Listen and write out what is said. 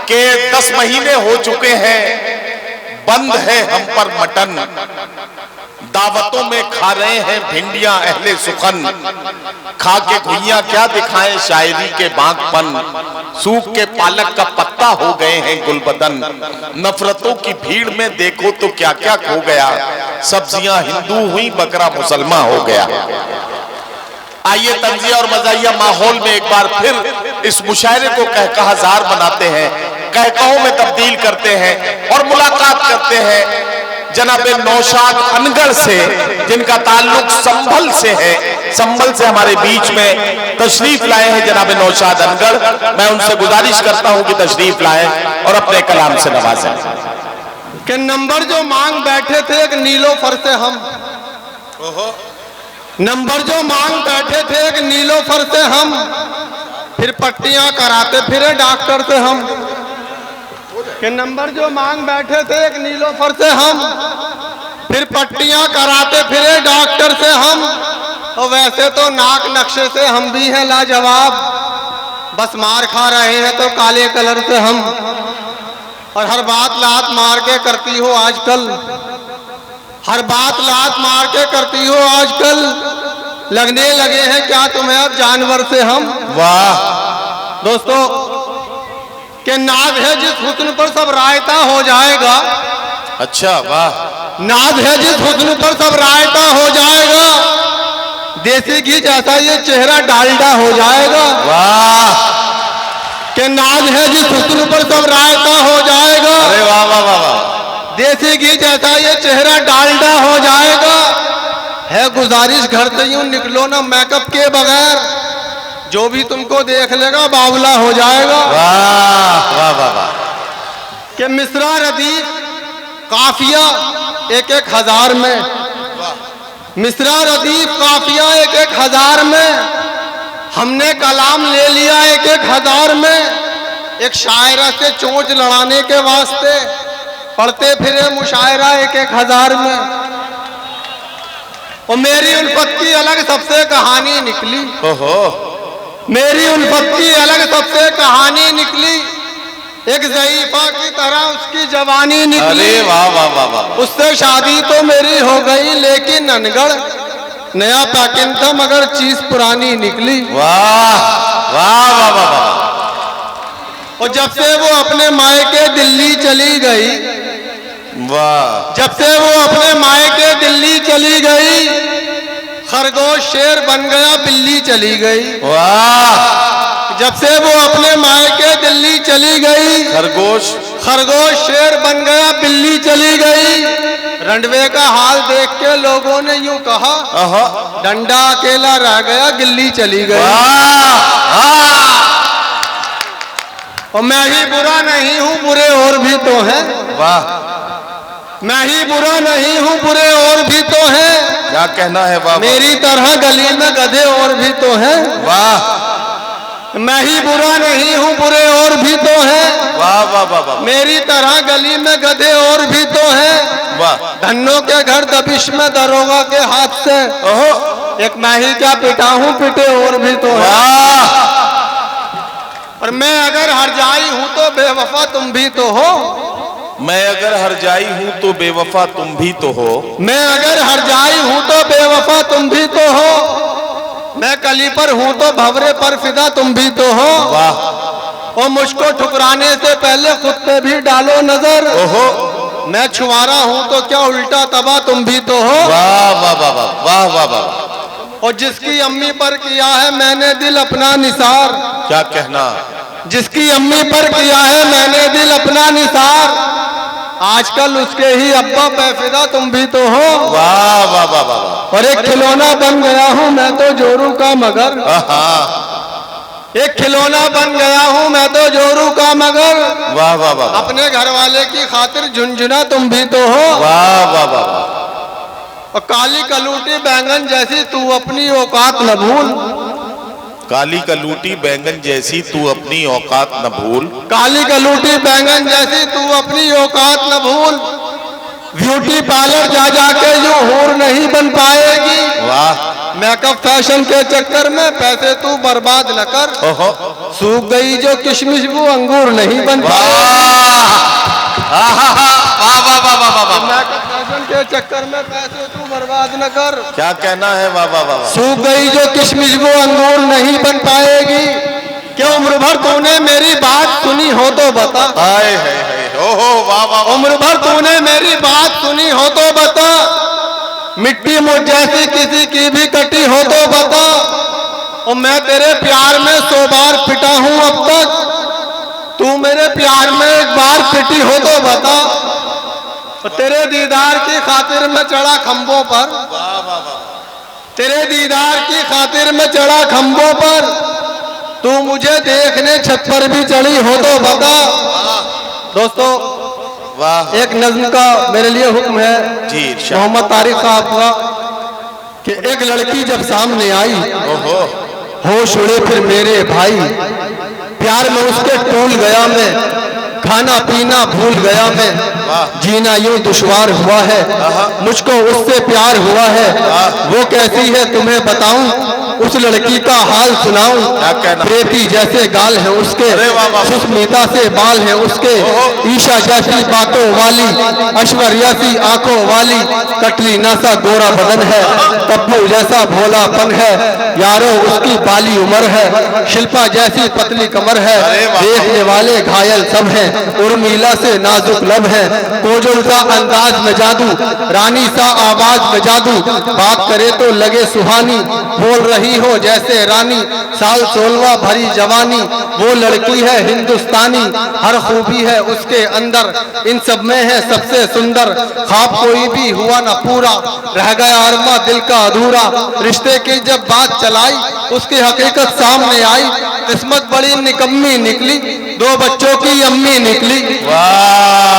कि 10 महीने हो चुके हैं, बंद है हम पर मटन, दावतों में खा रहे हैं भिंडियां अहले सुखन, खा के घुइयां क्या दिखाएं शायरी के बागपन, सूख के पालक का पत्ता हो गए हैं गुलबदन, नफरतों की भीड़ में देखो तो क्या क्या खो गया, सब्जियां हिंदू हुई बकरा मुसलमान हो गया। आइए तंजिया और मजाहिया माहौल में एक बार फिर इस मुशायरे को कहकहाजार बनाते हैं, कहकहों में तब्दील करते हैं और मुलाकात करते हैं जनाबे नौशाद अनगढ़ से, जिनका ताल्लुक संभल से है। संभल से हमारे बीच में तशरीफ लाए हैं जनाबे नौशाद अनगढ़। मैं उनसे गुजारिश करता हूं कि तशरीफ लाएं और अपने कलाम से नवाजें। कि नंबर जो मांग बैठे थे एक नीलोफर से हम, नंबर जो मांग बैठे थे एक नीलोफर से हम, फिर पट्टियां कराते फिरे डॉक्टर से हम। कि नंबर जो मांग बैठे थे एक नीलोफर से हम, फिर पट्टियां कराते फिरे डॉक्टर से हम। और वैसे तो नाक नक्शे से हम भी हैं लाजवाब, बस मार खा रहे हैं तो काले कलर से हम। और हर बात लात मार के करती हो आजकल, हर बात लात मार के करती हो आजकल, लगने लगे हैं क्या तुम्हें अब जानवर से हम। वाह दोस्तों, कि नाज है जिस हुस्न पर सब रायता हो जाएगा। अच्छा, वाह। नाज है जिस हुस्न पर सब रायता हो जाएगा, देसी घी जैसा ये चेहरा डालडा हो जाएगा। वाह। कि नाज है जिस हुस्न पर सब रायता हो जाएगा, अरे वाह वाह वाह वाह। देसी घी जैसा ये चेहरा डालडा हो जाएगा। है गुजारिश घर से यूं निकलो ना मेकअप के बगैर, जो भी तुमको देख लेगा बावला हो जाएगा। वाह वाह वाह वाह। कि मिसरा रदीफ काफिया एक एक हजार में, मिसरा रदीफ काफिया एक एक हजार में, हमने कलाम ले लिया एक एक हजार में। एक शायरा से चोंच लड़ाने के वास्ते पढ़ते फिरे मुशायरा एक एक हजार में। और मेरी उल्फत की अलग सबसे कहानी निकली, ओहो, मेरी उल्फत की अलग सबसे कहानी निकली। एक ज़ईफा की तरह उसकी जवानी निकली। अरे वाह वाह वाह वाह। उससे शादी तो मेरी हो गई, लेकिन अनगढ़ नया पैकिंग था मगर चीज पुरानी निकली। वाह वाह वाह वाह वाह। और जब से वो अपने मायके दिल्ली चली गई, वाह, जब से वो अपने मायके दिल्ली चली गई, खरगोश शेर बन गया बिल्ली चली गई। वाह। जब से वो अपने मायके दिल्ली चली गई, खरगोश शेर बन गया बिल्ली चली गई। रंडवे का हाल देख के लोगों ने यूं कहा, डंडा अकेला रह गया गिल्ली चली गई। और मैं ही बुरा नहीं हूं, बुरे और भी तो हैं। वाह। मैं ही बुरा नहीं हूं, बुरे और भी तो हैं। क्या कहना है वाह। मेरी तरह गली में गधे और भी तो हैं। वाह। मैं ही बुरा नहीं हूँ, बुरे और भी तो हैं। वाह वाह वाह वाह। मेरी तरह गली में गधे और भी तो हैं। वाह। धन्नों के घर दबिश में दरोगा के हाथ से, ओहो, एक मैं ही क्या पिटा हूँ, पिटे और भी तो हैं। वाह। और मैं अगर हर जाई हूँ तो बेवफा तुम भी तो हो। मैं अगर हर जाई हूँ तो बेवफा तुम भी तो हो। मैं अगर हर जाई हूँ तो बेवफा तुम भी तो हो। मैं कली पर हूँ तो भवरे पर फिदा तुम भी तो हो। वाह। और मुझको ठुकराने से पहले खुद पे भी डालो नजर। ओहो, मैं छुआरा हूँ तो क्या उल्टा तबाह तुम भी तो हो। वाह वाह वाह वाह वाह वाह वाह। और जिसकी अम्मी पर किया है मैंने दिल अपना निसार, क्या कहना। जिसकी अम्मी पर किया है मैंने दिल अपना निसार, आजकल उसके ही अब्बा पैफिदा तुम भी तो हो। वाह वाह वाह वाह। और एक खिलौना बन गया हूँ मैं तो जोरू का मगर, एक खिलौना बन गया हूँ मैं तो जोरू का मगर। वाह वाह वाह। अपने घर वाले की खातिर झुनझुना तुम भी तो हो। वाह वाह वाह। और काली कलूटी बैंगन जैसी तू अपनी औकात न भूल, काली कलूटी बैंगन जैसी तू अपनी औकात न भूल। काली कलूटी बैंगन जैसी तू अपनी औकात न भूल। ब्यूटी पार्लर जा जाके यूं हूर नहीं बन पाएगी। वाह। मेकअप फैशन के चक्कर में पैसे तू बर्बाद न कर। ओहो, सूख गई जो किशमिश वो अंगूर नहीं बन पाए। मेकअप फैशन के चक्कर में पैसे तू बर्बाद न कर। क्या कहना है वाह वाह वाह। सूख गई जो किशमिश वो अंगूर नहीं बन पाएगी। क्यों उम्र भर तूने मेरी बात सुनी हो तो बता। हाय हाय हाय, ओहो वाह वाह वाह। उम्र भर तूने मेरी बात सुनी हो तो बता। मिट्टी मुझ जैसी किसी की भी कटी हो तो बता। और मैं तेरे प्यार में 100 बार पिटा हूं अब तक। तू मेरे प्यार में एक बार पिटी हो तो बता। और तेरे दीदार की खातिर मैं चढ़ा खंभों पर। तेरे दीदार की खातिर मैं चढ़ा खंभों पर। तू मुझे देखने छत पर भी चढ़ी हो तो बता। दोस्तों, वाह, एक नज्म का मेरे लिए हुक्म है जी इरशाद। मोहम्मद तारिक साहब का कि एक लड़की जब सामने आई, ओहो, होश उड़े फिर मेरे भाई। प्यार में उसके टूल गया मैं, खाना पीना भूल गया मैं। जीना यूं दुश्वार हुआ है, मुझको उससे प्यार हुआ है। वो कैसी है तुम्हें बताऊं, उस लड़की का हाल सुनाऊं। प्रेती जैसे गाल है उसके, सुस्मिता से बाल है उसके। ईशा जैसी बातों वाली, ऐश्वर्या सी आंखों वाली। कटरीना सा गोरा बदन है, तब्बू जैसा भोलापन है। यारो उसकी बाली उम्र है, शिल्पा जैसी पतली कमर है। देखने वाले घायल सब हैं, उर्मिला से नाजुक लब है। कोजल सा अंदाज में जादू, रानी सा आवाज में जादू। बात करे तो लगे सुहानी, बोल रही हो जैसे रानी। साल 16 भरी जवानी, वो लड़की है हिंदुस्तानी। हर खूबी है उसके अंदर, इन सब में है सबसे सुंदर। ख्वाब कोई भी हुआ ना पूरा, रह गया अरमा दिल का अधूरा। रिश्ते की जब बात चलाई, उसकी हकीकत सामने आई। किस्मत बड़ी निकम्मी निकली, 2 बच्चों की अम्मी निकली। वाह